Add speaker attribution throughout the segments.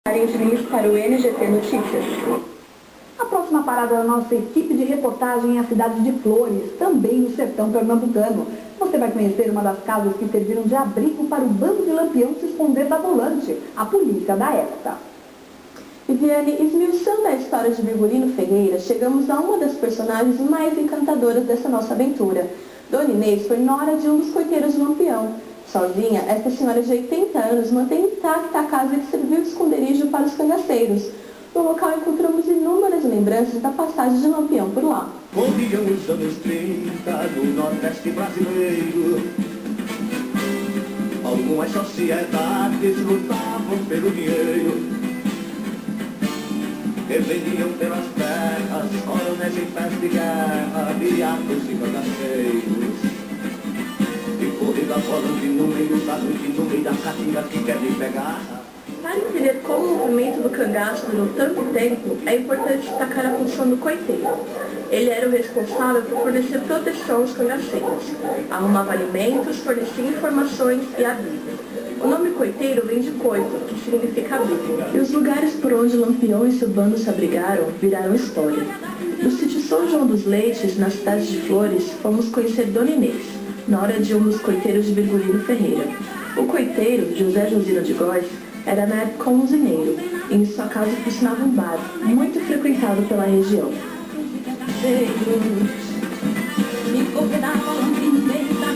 Speaker 1: Para o NGT Notícias.
Speaker 2: A próxima parada da nossa equipe de reportagem é a cidade de Flores, também no sertão pernambucano. Você vai conhecer uma das casas que serviram de abrigo para o bando de Lampião se esconder da volante, a polícia da época.
Speaker 1: Viviane, esmiuçando a história de Virgulino Ferreira, chegamos a uma das personagens mais encantadoras dessa nossa aventura. Dona Inês foi nora de um dos coiteiros do Lampião. Sozinha, esta senhora de 80 anos mantém intacta a casa que serviu de esconderijo para os cangaceiros. No local encontramos inúmeras lembranças da passagem de Lampião por lá.
Speaker 3: Morriam os anos 30 no Nordeste brasileiro. Algumas sociedades lutavam pelo dinheiro que vendiam pelas terras, coronéis em pés de guerra, viriatos e cangaceiros. E corrida volante no meio da noite, no meio da caatinga que quer me pegar.
Speaker 1: Para entender como o movimento do cangaço durou tanto tempo, é importante destacar a função do coiteiro. Ele era o responsável por fornecer proteção aos cangaceiros, arrumava alimentos, fornecia informações e abrigo. O nome coiteiro vem de coito, que significa abrigo. E os lugares por onde Lampião e seu bando se abrigaram viraram história. No sítio São João dos Leites, na cidade de Flores, fomos conhecer Dona Inês, nora de um dos coiteiros de Virgulino Ferreira. O coiteiro, José Josino de Góes, era na época um usineiro, e em sua casa funcionava um bar, muito frequentado pela região.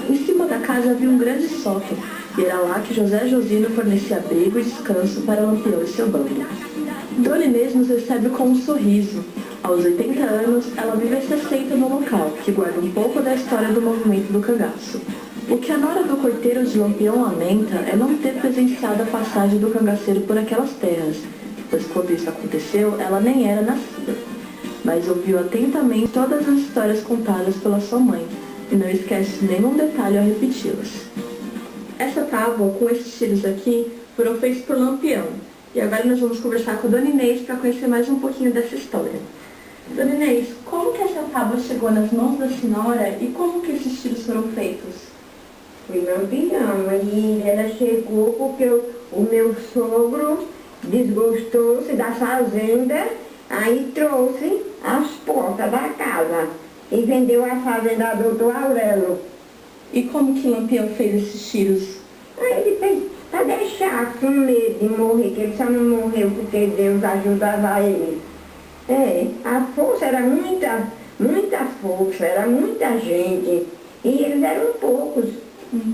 Speaker 1: Em cima da casa havia um grande sótão, e era lá que José Josino fornecia abrigo e descanso para Lampião e seu bando. Dona Inês nos recebe com um sorriso. Aos 80 anos, ela vive há 60 no local, que guarda um pouco da história do movimento do cangaço. O que a nora do coiteiro de Lampião lamenta é não ter presenciado a passagem do cangaceiro por aquelas terras, pois quando isso aconteceu, ela nem era nascida. Mas ouviu atentamente todas as histórias contadas pela sua mãe, e não esquece nenhum detalhe ao repeti-las. Essa tábua com esses tiros aqui foram feitos por Lampião, e agora nós vamos conversar com a Dona Inês para conhecer mais um pouquinho dessa história. Dona Inês, como que essa tábua chegou nas mãos da senhora e como que esses tiros foram feitos?
Speaker 4: Foi Lampião, e ela chegou porque o meu sogro desgostou-se da fazenda, aí trouxe as portas da casa e vendeu a fazenda do doutor Aurélio.
Speaker 1: E como que Lampião fez esses tiros?
Speaker 4: Aí ele fez para deixar com medo de morrer, que ele só não morreu porque Deus ajudava ele. A força era muita força, era muita gente, e eles eram poucos.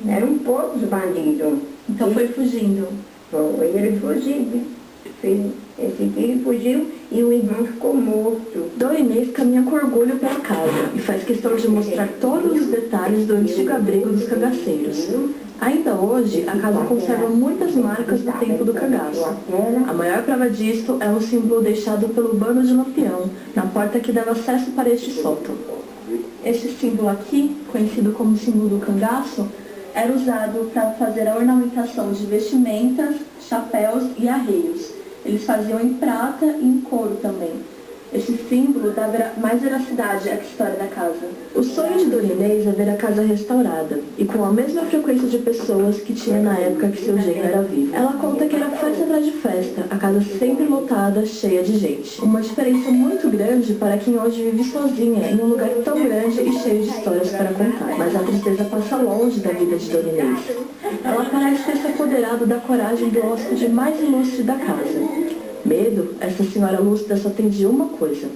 Speaker 4: Eram poucos bandidos.
Speaker 1: Então foi fugindo.
Speaker 4: Foi, ele fugiu. Esse filho fugiu e o irmão ficou morto.
Speaker 1: Dona Inês caminha com orgulho pela casa e faz questão de mostrar todos os detalhes do antigo abrigo dos cangaceiros. Ainda hoje, a casa conserva muitas marcas do tempo do cangaço. A maior prova disto é um símbolo deixado pelo bando de Lampião, na porta que dava acesso para este sótão. Este símbolo aqui, conhecido como símbolo do cangaço, era usado para fazer a ornamentação de vestimentas, chapéus e arreios. Eles faziam em prata e em couro também. Esse símbolo dá mais veracidade à história da casa. O sonho de Dona Inês é ver a casa restaurada, e com a mesma frequência de pessoas que tinha na época que seu genro era vivo. Ela conta que era festa atrás de festa, a casa sempre lotada, cheia de gente. Uma diferença muito grande para quem hoje vive sozinha em um lugar tão grande e cheio de histórias para contar. Mas a tristeza passa longe da vida de Dona Inês. Ela parece ter se apoderado da coragem do hóspede mais ilustre da casa. Medo, essa senhora lúcida só tem de uma coisa: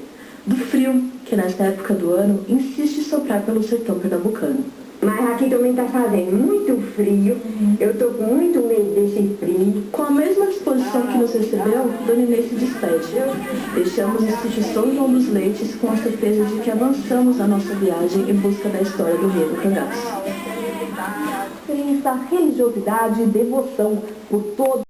Speaker 1: do frio, que nesta época do ano insiste em soprar pelo sertão pernambucano.
Speaker 4: Mas aqui também está fazendo muito frio, eu estou com muito medo desse frio.
Speaker 1: Com a mesma disposição que nos recebeu, Dona Inês se despede. Deixamos o sítio São João dos Leites com a certeza de que avançamos na nossa viagem em busca da história do rei do cangaço.
Speaker 2: Tem essa religiosidade e devoção por todo